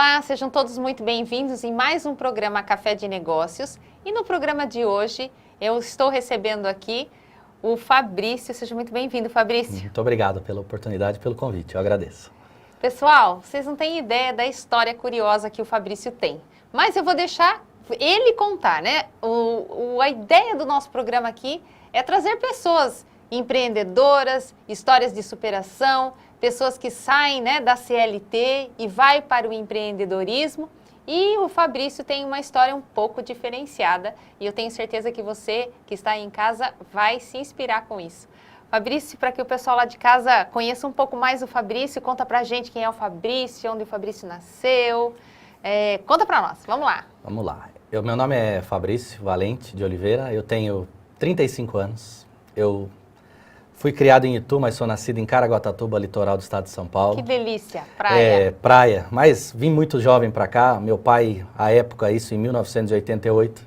Olá, sejam todos muito bem-vindos em mais um programa Café de Negócios. E no programa de hoje eu estou recebendo aqui o Fabrício. Seja muito bem-vindo, Fabrício. Muito obrigado pela oportunidade e pelo convite, eu agradeço. Pessoal, vocês não têm ideia da história curiosa que o Fabrício tem, mas eu vou deixar ele contar, né? A ideia do nosso programa aqui é trazer pessoas empreendedoras, histórias de superação, pessoas que saem, né, da CLT e vai para o empreendedorismo. E o Fabrício tem uma história um pouco diferenciada e eu tenho certeza que você que está aí em casa vai se inspirar com isso. Fabrício, para que o pessoal lá de casa conheça um pouco mais o Fabrício, conta pra gente quem é o Fabrício, onde o Fabrício nasceu. Conta pra nós, vamos lá. Vamos lá. Meu nome é Fabrício Valente de Oliveira, eu tenho 35 anos. Eu fui criado em Itu, mas sou nascido em Caraguatatuba, litoral do estado de São Paulo. Que delícia, praia. Praia, mas vim muito jovem para cá. Meu pai, à época, isso em 1988,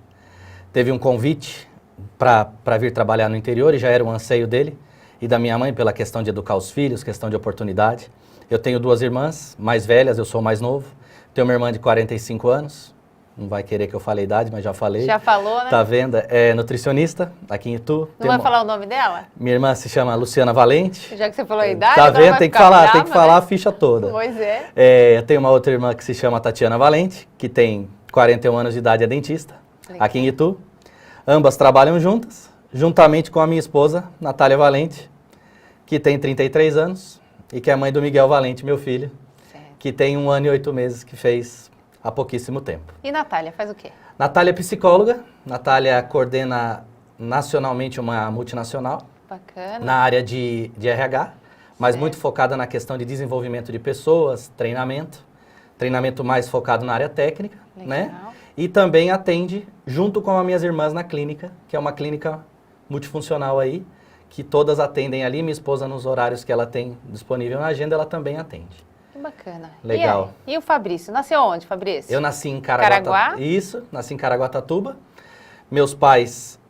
teve um convite para vir trabalhar no interior e já era um anseio dele e da minha mãe pela questão de educar os filhos, questão de oportunidade. Eu tenho duas irmãs mais velhas, eu sou mais novo. Tenho uma irmã de 45 anos. Não vai querer que eu fale a idade, mas já falei. Já falou, né? Tá vendo? É nutricionista aqui em Itu. Não vai falar o nome dela? Minha irmã se chama Luciana Valente. Já que você falou a idade, tá vendo? Tem que falar, brava, tem que falar, né? a ficha toda. Pois é. Eu tenho uma outra irmã que se chama Tatiana Valente, que tem 41 anos de idade, é dentista, aqui em Itu. Ambas trabalham juntas, juntamente com a minha esposa, Natália Valente, que tem 33 anos, e que é mãe do Miguel Valente, meu filho, que tem 1 ano e 8 meses, que fez há pouquíssimo tempo. E Natália faz o quê? Natália é psicóloga, Natália coordena nacionalmente uma multinacional. Bacana. Na área de RH, mas muito focada na questão de desenvolvimento de pessoas, treinamento mais focado na área técnica, né? E também atende junto com as minhas irmãs na clínica, que é uma clínica multifuncional aí, que todas atendem ali. Minha esposa, nos horários que ela tem disponível na agenda, ela também atende. Que bacana. Legal. E o Fabrício? Nasceu onde, Fabrício? Eu nasci em Caraguá? Isso, nasci em Caraguatatuba. Meus pais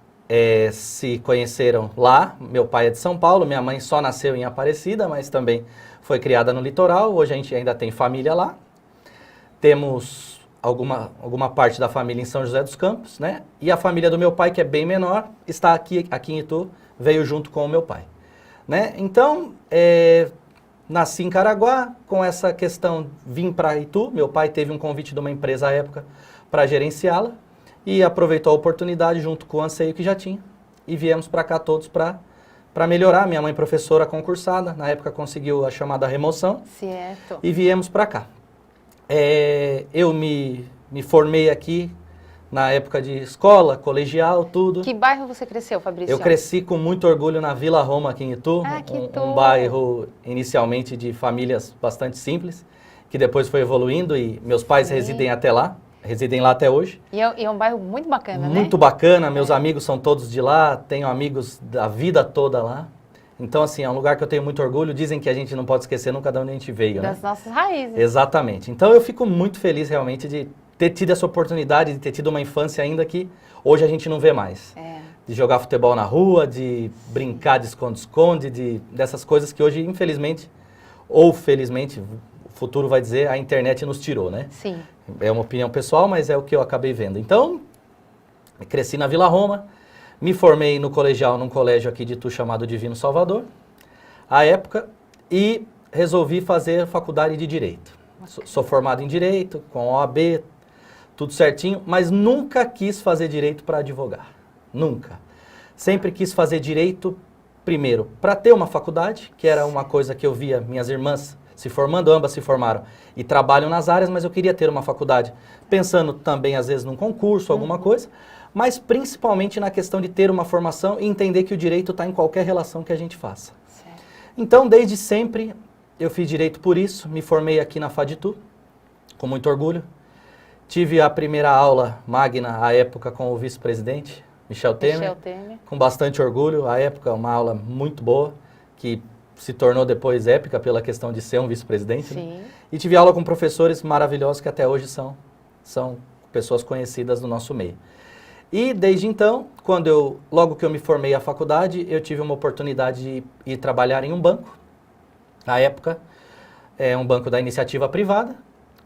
se conheceram lá. Meu pai é de São Paulo, minha mãe só nasceu em Aparecida, mas também foi criada no litoral. Hoje a gente ainda tem família lá. Temos alguma parte da família em São José dos Campos, né? E a família do meu pai, que é bem menor, está aqui em Itu, veio junto com o meu pai, né? Então, nasci em Caraguá, com essa questão, vim para Itu. Meu pai teve um convite de uma empresa à época para gerenciá-la e aproveitou a oportunidade junto com o anseio que já tinha. E viemos para cá todos para melhorar. Minha mãe, professora concursada, na época conseguiu a chamada remoção. Certo. E viemos para cá. Eu me formei aqui na época de escola, colegial, tudo. Que bairro você cresceu, Fabrício? Eu cresci com muito orgulho na Vila Roma, aqui em Itu, um bairro inicialmente de famílias bastante simples, que depois foi evoluindo e meus pais residem lá até hoje. E é um bairro muito bacana, né? Muito bacana, meus amigos são todos de lá, tenho amigos da vida toda lá. Então, assim, é um lugar que eu tenho muito orgulho. Dizem que a gente não pode esquecer nunca de onde a gente veio, né? Das nossas raízes. Exatamente. Então, eu fico muito feliz realmente de ter tido essa oportunidade, de ter tido uma infância ainda que hoje a gente não vê mais. De jogar futebol na rua, de brincar de esconde-esconde, dessas coisas que hoje, infelizmente, ou felizmente, o futuro vai dizer, a internet nos tirou, né? Sim. É uma opinião pessoal, mas é o que eu acabei vendo. Então, cresci na Vila Roma, me formei no colegial, num colégio aqui de Itu chamado Divino Salvador, à época, e resolvi fazer faculdade de Direito. Sou formado em Direito, com OAB, tudo certinho, mas nunca quis fazer Direito para advogar. Nunca. Sempre quis fazer Direito, primeiro, para ter uma faculdade, que era uma coisa que eu via minhas irmãs se formando, ambas se formaram e trabalham nas áreas, mas eu queria ter uma faculdade, pensando também, às vezes, num concurso, alguma coisa, mas principalmente na questão de ter uma formação e entender que o direito está em qualquer relação que a gente faça. Certo. Então, desde sempre, eu fiz direito por isso, me formei aqui na FADITU, com muito orgulho. Tive a primeira aula magna, à época, com o vice-presidente, Michel Temer, com bastante orgulho. À época, uma aula muito boa, que se tornou depois épica pela questão de ser um vice-presidente. Né? E tive aula com professores maravilhosos que até hoje são pessoas conhecidas no nosso meio. E desde então, logo que eu me formei à faculdade, eu tive uma oportunidade de ir trabalhar em um banco. Na época, um banco da iniciativa privada,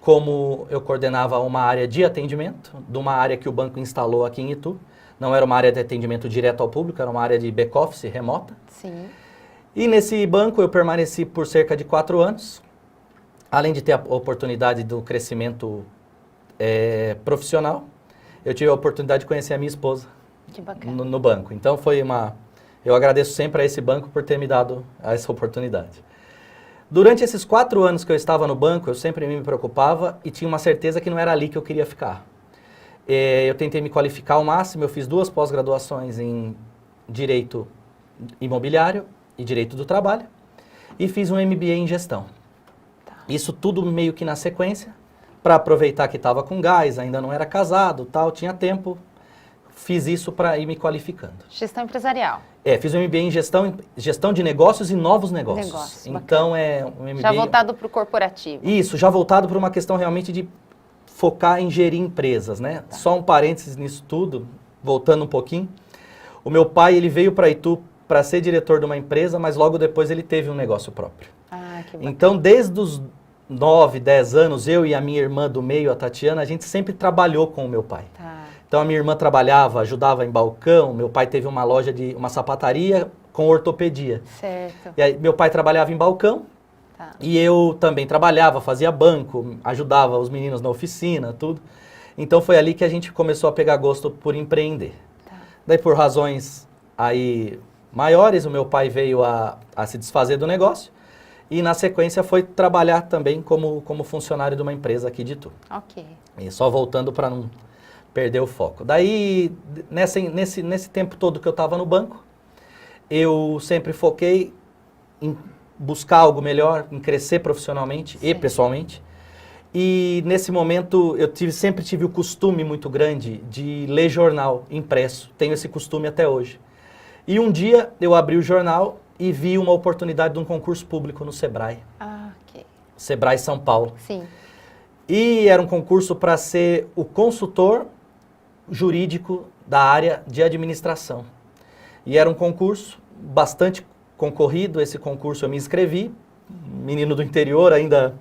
como eu coordenava uma área de atendimento, de uma área que o banco instalou aqui em Itu. Não era uma área de atendimento direto ao público, era uma área de back-office remota. Sim. E nesse banco eu permaneci por cerca de 4 anos, além de ter a oportunidade do crescimento profissional, eu tive a oportunidade de conhecer a minha esposa Que bacana. no banco. Então eu agradeço sempre a esse banco por ter me dado essa oportunidade. Durante esses 4 anos que eu estava no banco, eu sempre me preocupava e tinha uma certeza que não era ali que eu queria ficar. Eu tentei me qualificar ao máximo, eu fiz 2 pós-graduações em Direito Imobiliário e Direito do Trabalho e fiz um MBA em Gestão. Tá. Isso tudo meio que na sequência, para aproveitar que estava com gás, ainda não era casado, tal, tinha tempo, fiz isso para ir me qualificando. Gestão empresarial. Fiz um MBA em gestão de negócios e novos negócios. Negócios, Então um MBA... Já voltado para o corporativo. Isso, já voltado para uma questão realmente de focar em gerir empresas, né? Tá. Só um parênteses nisso tudo, voltando um pouquinho. O meu pai, ele veio para Itu para ser diretor de uma empresa, mas logo depois ele teve um negócio próprio. Ah, que bacana. Então, desde os 9, 10 anos, eu e a minha irmã do meio, a Tatiana, a gente sempre trabalhou com o meu pai. Tá. Então, a minha irmã trabalhava, ajudava em balcão, meu pai teve uma loja uma sapataria com ortopedia. Certo. E aí, meu pai trabalhava em balcão, Tá. e eu também trabalhava, fazia banco, ajudava os meninos na oficina, tudo. Então, foi ali que a gente começou a pegar gosto por empreender. Tá. Daí, por razões aí maiores, o meu pai veio a se desfazer do negócio, e na sequência foi trabalhar também como funcionário de uma empresa aqui de Itu. Ok. E só voltando para não perder o foco. Daí, nesse tempo todo que eu estava no banco, eu sempre foquei em buscar algo melhor, em crescer profissionalmente e pessoalmente. E nesse momento eu sempre tive o costume muito grande de ler jornal impresso. Tenho esse costume até hoje. E um dia eu abri o jornal e vi uma oportunidade de um concurso público no Sebrae. Ah, ok. Sebrae São Paulo. Sim. E era um concurso para ser o consultor jurídico da área de administração. E era um concurso bastante concorrido, esse concurso eu me inscrevi, menino do interior, ainda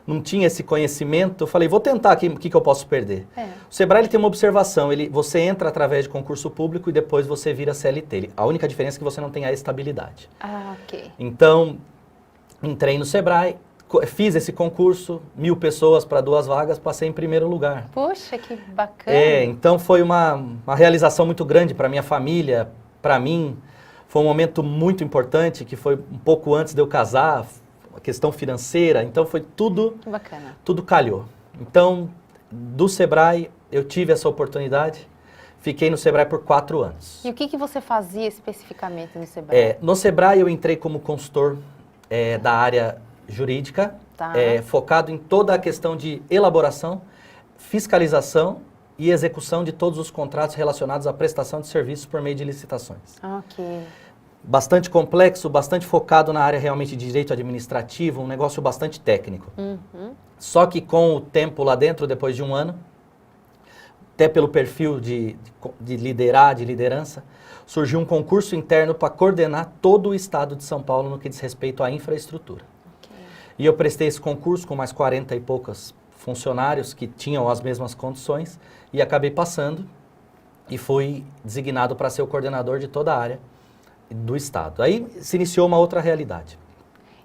não tinha esse conhecimento, eu falei, vou tentar aqui, o que eu posso perder? O Sebrae ele tem uma observação, você entra através de concurso público e depois você vira CLT. A única diferença é que você não tem a estabilidade. Ah, ok. Então, entrei no Sebrae, fiz esse concurso, 1000 pessoas para 2 vagas, passei em primeiro lugar. Puxa, que bacana. Então foi uma realização muito grande para minha família, para mim. Foi um momento muito importante, que foi um pouco antes de eu casar, a questão financeira. Então foi tudo, Que bacana. tudo calhou. Então, do Sebrae, eu tive essa oportunidade. Fiquei no Sebrae por 4 anos. E o que você fazia especificamente no Sebrae? No Sebrae eu entrei como consultor da área jurídica, Tá. focado em toda a questão de elaboração, fiscalização e execução de todos os contratos relacionados à prestação de serviços por meio de licitações. Ok. Bastante complexo, bastante focado na área realmente de direito administrativo, um negócio bastante técnico. Uhum. Só que com o tempo lá dentro, depois de um ano, até pelo perfil de liderar, de liderança, surgiu um concurso interno para coordenar todo o estado de São Paulo no que diz respeito à infraestrutura. Ok. E eu prestei esse concurso com mais 40 e poucos funcionários que tinham as mesmas condições e acabei passando e fui designado para ser o coordenador de toda a área do estado. Aí se iniciou uma outra realidade.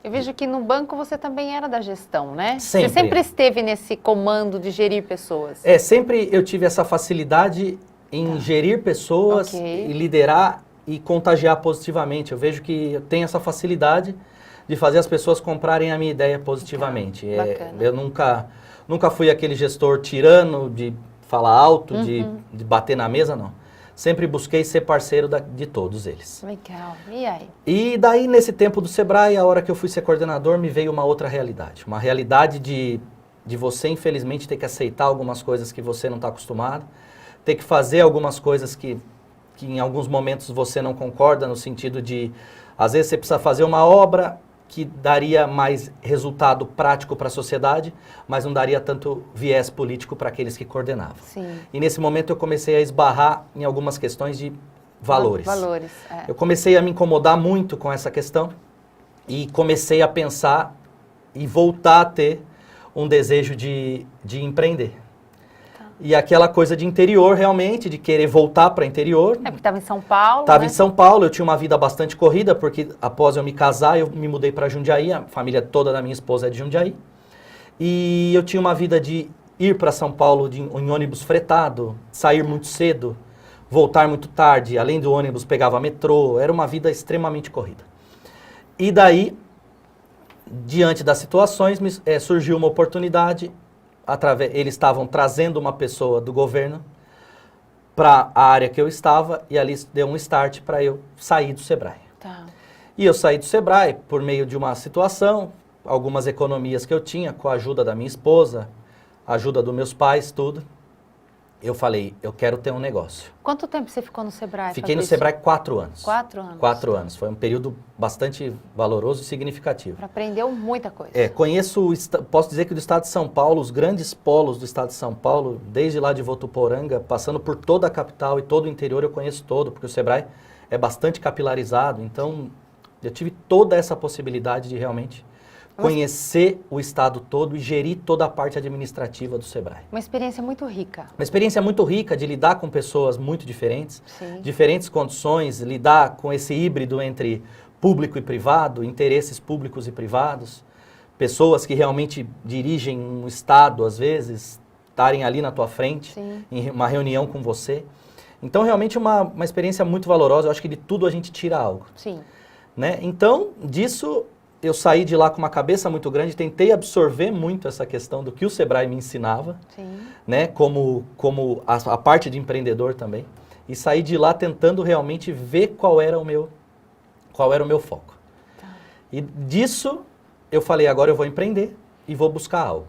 Eu vejo que no banco você também era da gestão, né? Sempre. Você sempre esteve nesse comando de gerir pessoas. Sempre eu tive essa facilidade em gerir pessoas Ok. e liderar e contagiar positivamente. Eu vejo que eu tenho essa facilidade de fazer as pessoas comprarem a minha ideia positivamente. Bacana. Eu nunca fui aquele gestor tirano de falar alto, de bater na mesa, não. Sempre busquei ser parceiro de todos eles. Legal. E aí? E daí, nesse tempo do Sebrae, a hora que eu fui ser coordenador, me veio uma outra realidade. Uma realidade de você, infelizmente, ter que aceitar algumas coisas que você não está acostumado, ter que fazer algumas coisas que em alguns momentos você não concorda, no sentido de, às vezes, você precisa fazer uma obra que daria mais resultado prático para a sociedade, mas não daria tanto viés político para aqueles que coordenavam. Sim. E nesse momento eu comecei a esbarrar em algumas questões de valores. Valores. Eu comecei a me incomodar muito com essa questão e comecei a pensar e voltar a ter um desejo de empreender. E aquela coisa de interior, realmente, de querer voltar para interior. É porque estava em São Paulo, Estava né? em São Paulo, eu tinha uma vida bastante corrida, porque após eu me casar, eu me mudei para Jundiaí, a família toda da minha esposa é de Jundiaí. E eu tinha uma vida de ir para São Paulo em ônibus fretado, sair muito cedo, voltar muito tarde, além do ônibus pegava metrô, era uma vida extremamente corrida. E daí, diante das situações, surgiu uma oportunidade, eles estavam trazendo uma pessoa do governo para a área que eu estava e ali deu um start para eu sair do Sebrae. Tá. E eu saí do Sebrae por meio de uma situação, algumas economias que eu tinha com a ajuda da minha esposa, ajuda dos meus pais, tudo. Eu falei, eu quero ter um negócio. Quanto tempo você ficou no Sebrae, Fiquei no Fabrício? Sebrae 4 anos. 4 anos. 4 anos. Foi um período bastante valoroso e significativo. Aprendeu muita coisa. Posso dizer que do estado de São Paulo, os grandes polos do estado de São Paulo, desde lá de Votuporanga, passando por toda a capital e todo o interior, eu conheço todo, porque o Sebrae é bastante capilarizado, então eu tive toda essa possibilidade de realmente conhecer o estado todo e gerir toda a parte administrativa do Sebrae. Uma experiência muito rica. Uma experiência muito rica de lidar com pessoas muito diferentes, Sim. diferentes condições, lidar com esse híbrido entre público e privado, interesses públicos e privados, pessoas que realmente dirigem um estado, às vezes, estarem ali na tua frente, Sim. em uma reunião com você. Então, realmente, uma experiência muito valorosa. Eu acho que de tudo a gente tira algo. Sim. Né? Então, disso, eu saí de lá com uma cabeça muito grande, tentei absorver muito essa questão do que o Sebrae me ensinava, Sim. né? Como a parte de empreendedor também, e saí de lá tentando realmente ver qual era o meu foco. Tá. E disso, eu falei, agora eu vou empreender e vou buscar algo,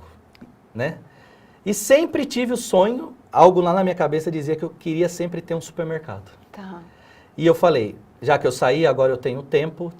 né? E sempre tive o sonho, algo lá na minha cabeça dizia que eu queria sempre ter um supermercado. Tá. E eu falei, já que eu saí, agora eu tenho tempo,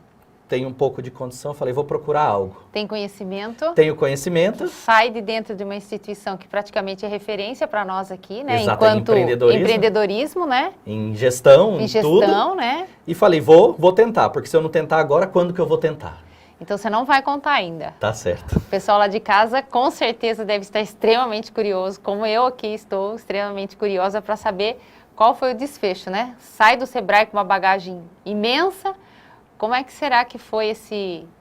tenho um pouco de condição, eu falei, vou procurar algo. Tem conhecimento. Tenho conhecimento. Sai de dentro de uma instituição que praticamente é referência para nós aqui, né? Exato, Enquanto empreendedorismo. empreendedorismo, né? Em gestão, Em em tudo. gestão, né? E falei, vou tentar, porque se eu não tentar agora, quando que eu vou tentar? Então você não vai contar ainda. Tá certo. O pessoal lá de casa com certeza deve estar extremamente curioso, como eu aqui estou extremamente curiosa para saber qual foi o desfecho, né? Sai do Sebrae com uma bagagem imensa. Como é que será que foi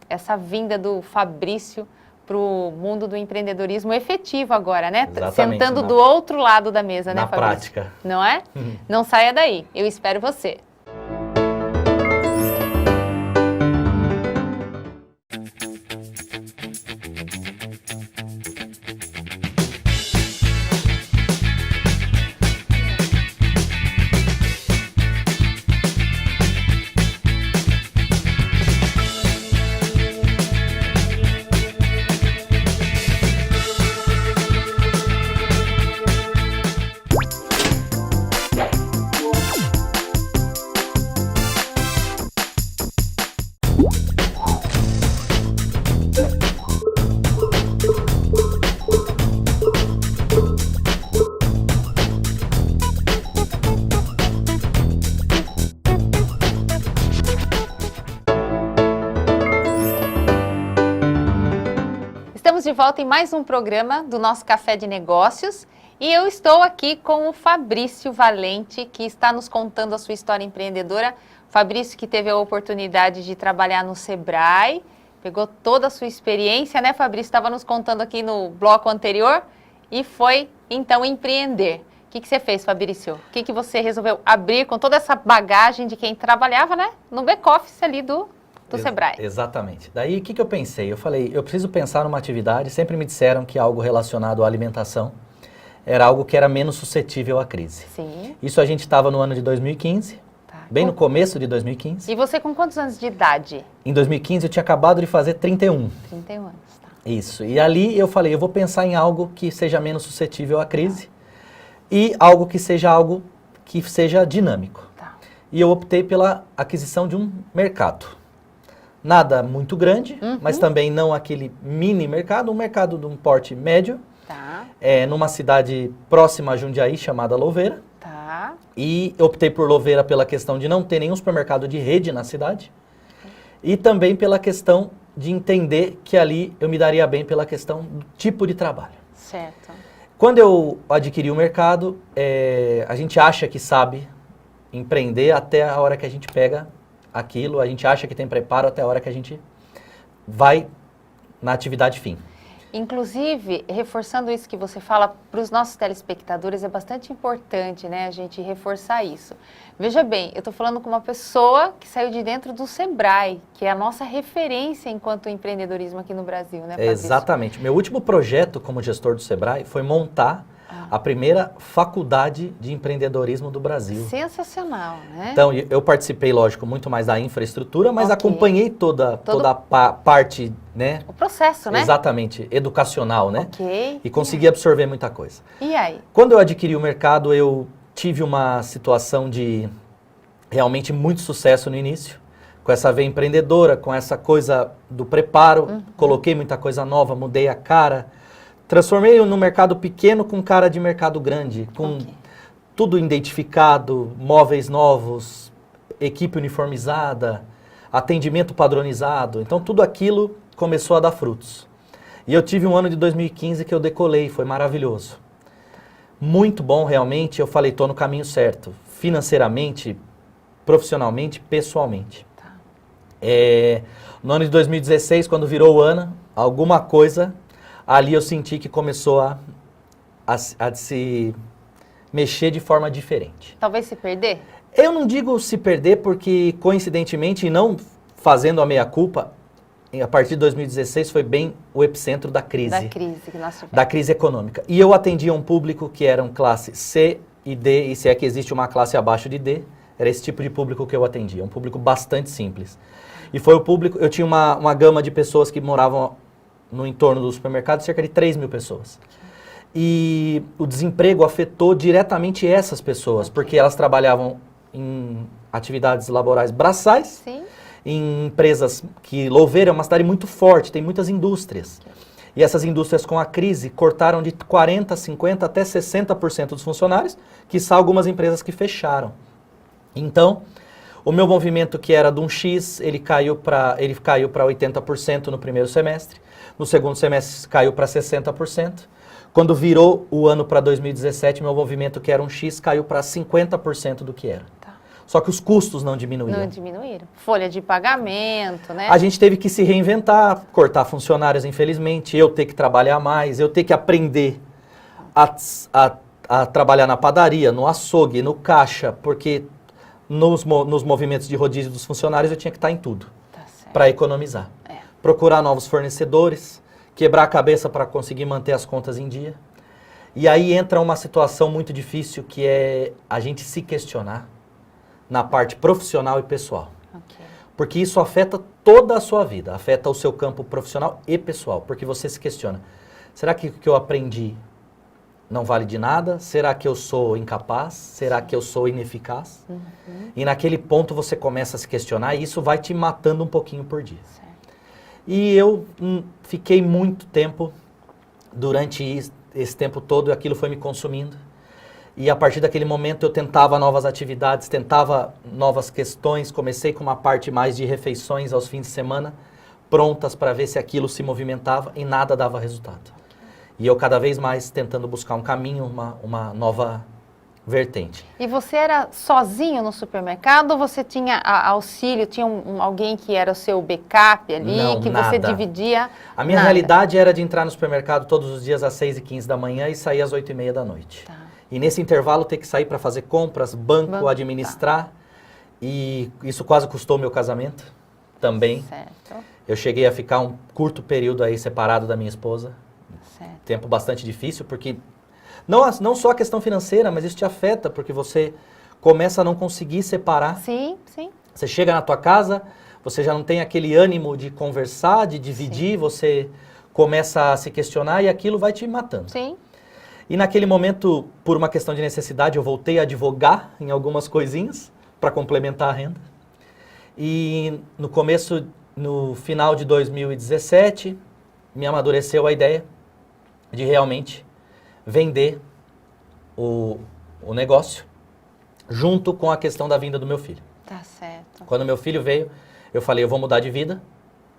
essa vinda do Fabrício para o mundo do empreendedorismo efetivo agora, né? Exatamente, Sentando do outro lado da mesa, né, na Fabrício? prática. Não é? Não saia daí. Eu espero você. Estamos de volta em mais um programa do nosso Café de Negócios e eu estou aqui com o Fabrício Valente, que está nos contando a sua história empreendedora. Fabrício que teve a oportunidade de trabalhar no Sebrae, pegou toda a sua experiência, né, Fabrício? Estava nos contando aqui no bloco anterior e foi, então, empreender. O que você fez, Fabrício? O que você resolveu abrir com toda essa bagagem de quem trabalhava, né, no back-office ali do Sebrae? Exatamente. Daí, o que eu pensei? Eu falei, eu preciso pensar numa atividade, sempre me disseram que algo relacionado à alimentação era algo que era menos suscetível à crise. Sim. Isso a gente estava no ano de 2015, bem no começo de 2015. E você com quantos anos de idade? Em 2015 eu tinha acabado de fazer 31. 31 anos, tá. Isso. E ali eu falei, eu vou pensar em algo que seja menos suscetível à crise e algo que seja dinâmico. Tá. E eu optei pela aquisição de um mercado. Nada muito grande, mas também não aquele mini mercado, um mercado de um porte médio, Tá. Numa cidade próxima a Jundiaí, chamada Louveira. Tá. E eu optei por Louveira pela questão de não ter nenhum supermercado de rede na cidade. E também pela questão de entender que ali eu me daria bem pela questão do tipo de trabalho. Certo. Quando eu adquiri o mercado, a gente acha que sabe empreender até a hora que a gente pega aquilo, a gente acha que tem preparo até a hora que a gente vai na atividade fim. Inclusive, reforçando isso que você fala para os nossos telespectadores, é bastante importante, né, a gente reforçar isso. Veja bem, eu estou falando com uma pessoa que saiu de dentro do Sebrae, que é a nossa referência enquanto empreendedorismo aqui no Brasil, né, Fabrício? Exatamente. Meu último projeto como gestor do Sebrae foi montar a primeira faculdade de empreendedorismo do Brasil. Sensacional, né? Então, eu participei, lógico, muito mais da infraestrutura, mas Ok. acompanhei toda a parte, né? O processo, né? Exatamente, educacional, né? Ok. E consegui absorver muita coisa. E aí? Quando eu adquiri o mercado, eu tive uma situação de realmente muito sucesso no início, com essa veia empreendedora, com essa coisa do preparo, coloquei muita coisa nova, mudei a cara, transformei no mercado pequeno com cara de mercado grande, com tudo identificado, móveis novos, equipe uniformizada, atendimento padronizado. Então tudo aquilo começou a dar frutos. E eu tive um ano de 2015 que eu decolei, foi maravilhoso. Muito bom realmente, eu falei, estou no caminho certo, financeiramente, profissionalmente, pessoalmente. No ano de 2016, quando virou o ano, alguma coisa, ali eu senti que começou a se mexer de forma diferente. Talvez se perder? Eu não digo se perder porque, coincidentemente, e não fazendo a meia-culpa, a partir de 2016 foi bem o epicentro da crise. Da crise que nós tivemos. Da crise econômica. E eu atendia um público que eram classe C e D, e se é que existe uma classe abaixo de D, era esse tipo de público que eu atendia, um público bastante simples. E foi o público, eu tinha uma gama de pessoas que moravam no entorno do supermercado, cerca de 3 mil pessoas. E o desemprego afetou diretamente essas pessoas, porque elas trabalhavam em atividades laborais braçais, Sim. em empresas que Louveira é uma cidade muito forte, tem muitas indústrias. E essas indústrias com a crise cortaram de 40%, 50% até 60% dos funcionários, quiçá algumas empresas que fecharam. Então, o meu movimento que era de um X, ele caiu para 80% no primeiro semestre, no segundo semestre caiu para 60%. Quando virou o ano para 2017, meu movimento que era um X caiu para 50% do que era. Só que os custos não diminuíram. Não diminuíram. Folha de pagamento, né? A gente teve que se reinventar, cortar funcionários, infelizmente, eu ter que trabalhar mais, eu ter que aprender a trabalhar na padaria, no açougue, no caixa, porque nos movimentos de rodízio dos funcionários eu tinha que estar em tudo, para economizar. Procurar novos fornecedores, quebrar a cabeça para conseguir manter as contas em dia. E aí entra uma situação muito difícil que é a gente se questionar na parte profissional e pessoal. Porque isso afeta toda a sua vida, afeta o seu campo profissional e pessoal, porque você se questiona, será que o que eu aprendi não vale de nada? Será que eu sou incapaz? Será que eu sou ineficaz? E naquele ponto você começa a se questionar e isso vai te matando um pouquinho por dia. E eu fiquei muito tempo, durante esse tempo todo, aquilo foi me consumindo. E a partir daquele momento eu tentava novas atividades, tentava novas questões, comecei com uma parte mais de refeições aos fins de semana, prontas para ver se aquilo se movimentava e nada dava resultado. E eu cada vez mais tentando buscar um caminho, uma nova vertente. E você era sozinho no supermercado ou você tinha auxílio, tinha alguém que era o seu backup ali, Não, que nada. você dividia? A minha realidade era de entrar no supermercado todos os dias às 6h15 da manhã e sair às 8h30 da noite. E nesse intervalo ter que sair para fazer compras, banco, administrar. E isso quase custou meu casamento também. Certo. Eu cheguei a ficar um curto período aí separado da minha esposa. Tempo bastante difícil, porque não só a questão financeira, mas isso te afeta, porque você começa a não conseguir separar. Sim, sim. Você chega na tua casa, você já não tem aquele ânimo de conversar, de dividir, você começa a se questionar e aquilo vai te matando. Sim. E naquele momento, por uma questão de necessidade, eu voltei a advogar em algumas coisinhas para complementar a renda. E no final de 2017, me amadureceu a ideia de realmente vender o negócio junto com a questão da vinda do meu filho. Tá certo. Quando meu filho veio, eu falei, eu vou mudar de vida,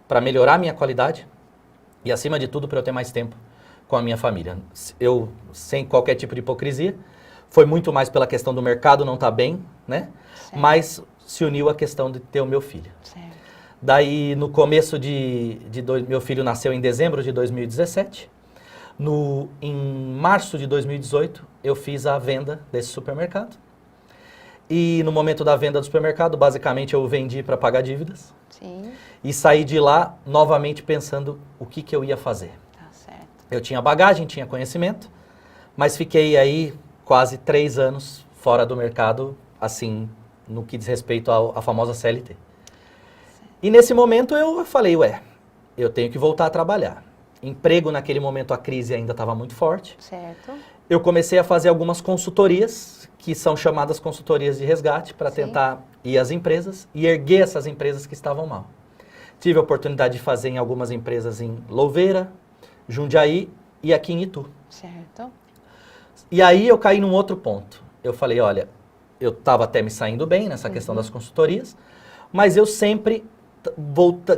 para melhorar a minha qualidade e, acima de tudo, para eu ter mais tempo com a minha família. Eu, sem qualquer tipo de hipocrisia, foi muito mais pela questão do mercado não estar bem, né? Certo. Mas se uniu a questão de ter o meu filho. Certo. Daí, no começo meu filho nasceu em dezembro de 2017. Em março de 2018, eu fiz a venda desse supermercado. E no momento da venda do supermercado, basicamente eu vendi para pagar dívidas. Sim. E saí de lá novamente pensando o que eu ia fazer. Tá certo. Eu tinha bagagem, tinha conhecimento, mas fiquei aí quase 3 anos fora do mercado, assim, no que diz respeito à famosa CLT. Certo. E nesse momento eu falei, eu tenho que voltar a trabalhar. Emprego, naquele momento, a crise ainda estava muito forte. Certo. Eu comecei a fazer algumas consultorias, que são chamadas consultorias de resgate, para tentar ir às empresas e erguer essas empresas que estavam mal. Tive a oportunidade de fazer em algumas empresas em Louveira, Jundiaí e aqui em Itu. Certo. E aí eu caí num outro ponto. Eu falei, olha, eu estava até me saindo bem nessa questão das consultorias, mas eu sempre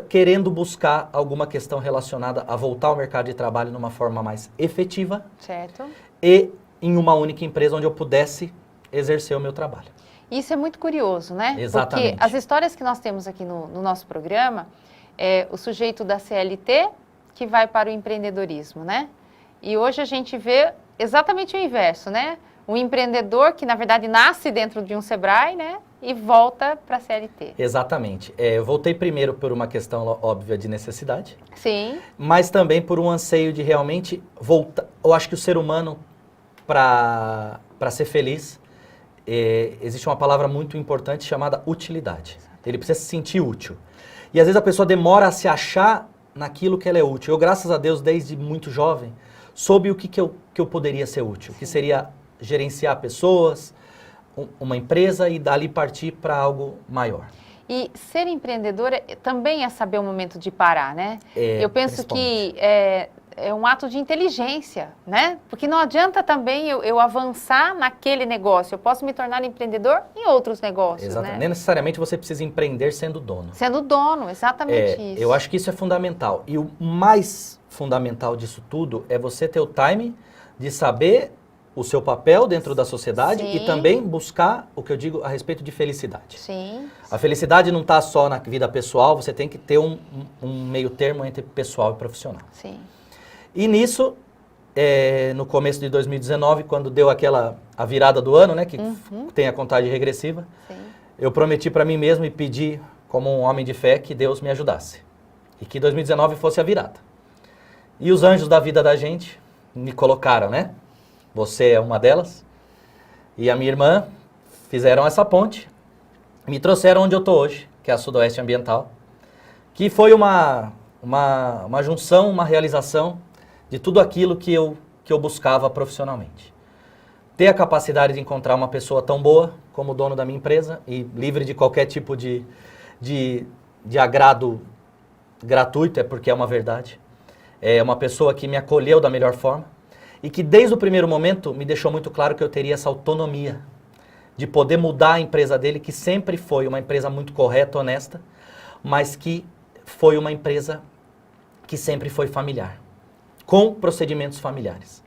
querendo buscar alguma questão relacionada a voltar ao mercado de trabalho de uma forma mais efetiva. Certo. E em uma única empresa onde eu pudesse exercer o meu trabalho. Isso é muito curioso, né? Exatamente. Porque as histórias que nós temos aqui no nosso programa é o sujeito da CLT que vai para o empreendedorismo, né? E hoje a gente vê exatamente o inverso, né? Um empreendedor que, na verdade, nasce dentro de um Sebrae, né? E volta para a CLT. Exatamente. Eu voltei primeiro por uma questão óbvia de necessidade. Sim. Mas também por um anseio de realmente voltar. Eu acho que o ser humano, para ser feliz, existe uma palavra muito importante chamada utilidade. Ele precisa se sentir útil. E às vezes a pessoa demora a se achar naquilo que ela é útil. Eu, graças a Deus, desde muito jovem, soube o que eu poderia ser útil. Que seria gerenciar pessoas, uma empresa e dali partir para algo maior. E ser empreendedor também é saber o momento de parar, né? Eu penso que é um ato de inteligência, né? Porque não adianta também eu avançar naquele negócio. Eu posso me tornar empreendedor em outros negócios, Exatamente. né? Nem necessariamente você precisa empreender sendo dono. Sendo dono, exatamente isso. Eu acho que isso é fundamental. E o mais fundamental disso tudo é você ter o time de saber o seu papel dentro da sociedade e também buscar o que eu digo a respeito de felicidade. Sim. A felicidade não está só na vida pessoal, você tem que ter um meio termo entre pessoal e profissional. Sim. E nisso, no começo de 2019, quando deu a virada do ano, né, que tem a contagem regressiva, eu prometi para mim mesmo e pedi, como um homem de fé, que Deus me ajudasse. E que 2019 fosse a virada. E os anjos da vida da gente me colocaram, né? Você é uma delas. E a minha irmã fizeram essa ponte, me trouxeram onde eu estou hoje, que é a Sudoeste Ambiental, que foi uma junção, uma realização de tudo aquilo que eu buscava profissionalmente. Ter a capacidade de encontrar uma pessoa tão boa como o dono da minha empresa e livre de qualquer tipo de agrado gratuito, é porque é uma verdade. É uma pessoa que me acolheu da melhor forma e que desde o primeiro momento me deixou muito claro que eu teria essa autonomia de poder mudar a empresa dele, que sempre foi uma empresa muito correta, honesta, mas que foi uma empresa que sempre foi familiar, com procedimentos familiares.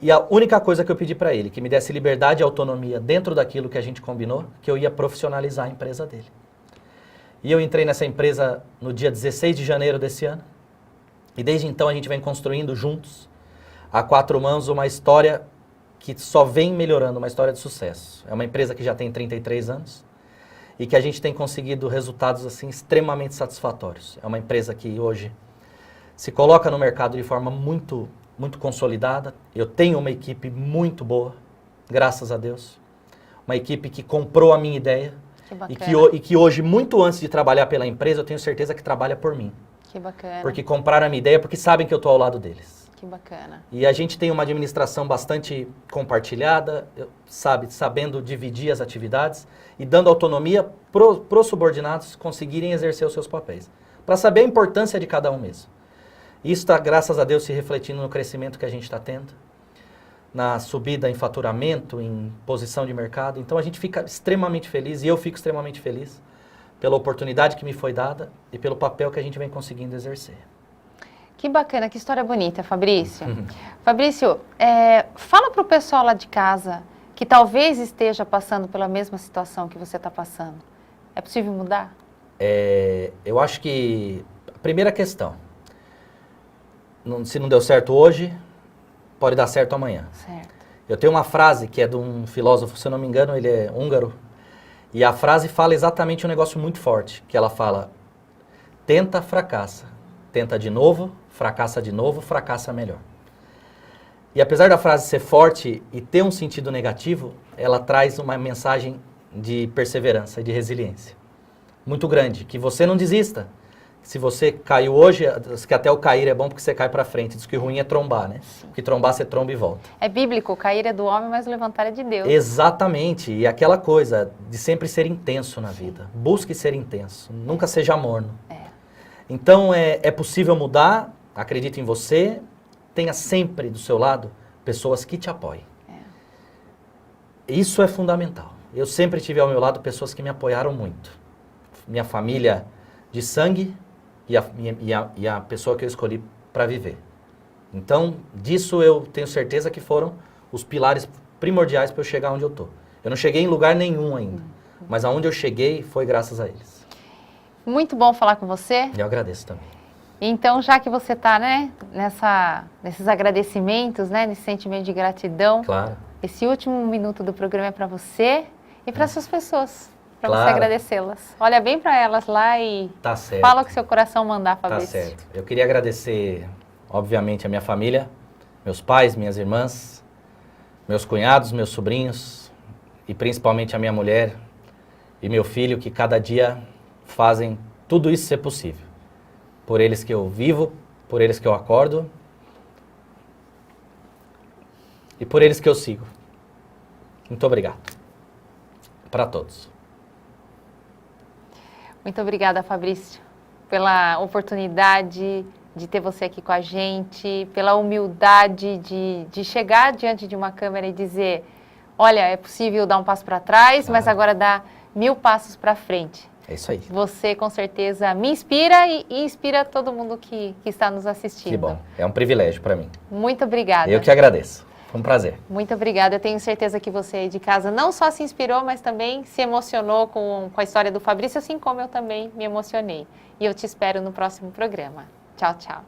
E a única coisa que eu pedi para ele, que me desse liberdade e autonomia dentro daquilo que a gente combinou, que eu ia profissionalizar a empresa dele. E eu entrei nessa empresa no dia 16 de janeiro desse ano, e desde então a gente vem construindo juntos, a 4 mãos, uma história que só vem melhorando, uma história de sucesso. É uma empresa que já tem 33 anos e que a gente tem conseguido resultados assim extremamente satisfatórios. É uma empresa que hoje se coloca no mercado de forma muito, muito consolidada. Eu tenho uma equipe muito boa, graças a Deus. Uma equipe que comprou a minha ideia e que hoje, muito antes de trabalhar pela empresa, eu tenho certeza que trabalha por mim. Que bacana. Porque compraram a minha ideia, porque sabem que eu estou ao lado deles. Que bacana. E a gente tem uma administração bastante compartilhada, sabendo dividir as atividades e dando autonomia para os subordinados conseguirem exercer os seus papéis. Para saber a importância de cada um mesmo. Isso está, graças a Deus, se refletindo no crescimento que a gente está tendo, na subida em faturamento, em posição de mercado. Então a gente fica extremamente feliz, e eu fico extremamente feliz, pela oportunidade que me foi dada e pelo papel que a gente vem conseguindo exercer. Que bacana, que história bonita, Fabrício. Fabrício, fala para o pessoal lá de casa que talvez esteja passando pela mesma situação que você está passando. É possível mudar? Eu acho que a primeira questão, se não deu certo hoje, pode dar certo amanhã. Certo. Eu tenho uma frase que é de um filósofo, se eu não me engano, ele é húngaro, e a frase fala exatamente um negócio muito forte, que ela fala, tenta, fracassa, tenta de novo, fracassa melhor. E apesar da frase ser forte e ter um sentido negativo, ela traz uma mensagem de perseverança e de resiliência muito grande, que você não desista. Se você caiu hoje, diz que até o cair é bom porque você cai para frente, diz que o ruim é trombar, né? Sim. Porque trombar você tromba e volta. É bíblico, cair é do homem, mas o levantar é de Deus. Exatamente, e aquela coisa de sempre ser intenso na vida. Busque ser intenso, nunca seja morno. Então é possível mudar, acredite em você, tenha sempre do seu lado pessoas que te apoiem. Isso é fundamental. Eu sempre tive ao meu lado pessoas que me apoiaram muito. Minha família de sangue e a pessoa que eu escolhi para viver. Então, disso eu tenho certeza que foram os pilares primordiais para eu chegar onde eu estou. Eu não cheguei em lugar nenhum ainda, mas aonde eu cheguei foi graças a eles. Muito bom falar com você. Eu agradeço também. Então, já que você está, né, nesses agradecimentos, né, nesse sentimento de gratidão, Claro. esse último minuto do programa é para você e para suas pessoas, para Claro. você agradecê-las. Olha bem para elas lá e Tá certo. fala o que seu coração mandar, Tá Fabrício. certo. Eu queria agradecer, obviamente, a minha família, meus pais, minhas irmãs, meus cunhados, meus sobrinhos e principalmente a minha mulher e meu filho, que cada dia fazem tudo isso ser possível. Por eles que eu vivo, por eles que eu acordo e por eles que eu sigo. Muito obrigado. Para todos. Muito obrigada, Fabrício, pela oportunidade de ter você aqui com a gente, pela humildade de chegar diante de uma câmera e dizer, olha, é possível dar um passo para trás, mas agora dar 1000 passos para frente. É isso aí. Você, com certeza, me inspira e inspira todo mundo que está nos assistindo. Que bom. É um privilégio para mim. Muito obrigada. Eu que agradeço. Foi um prazer. Muito obrigada. Eu tenho certeza que você aí de casa não só se inspirou, mas também se emocionou com a história do Fabrício, assim como eu também me emocionei. E eu te espero no próximo programa. Tchau, tchau.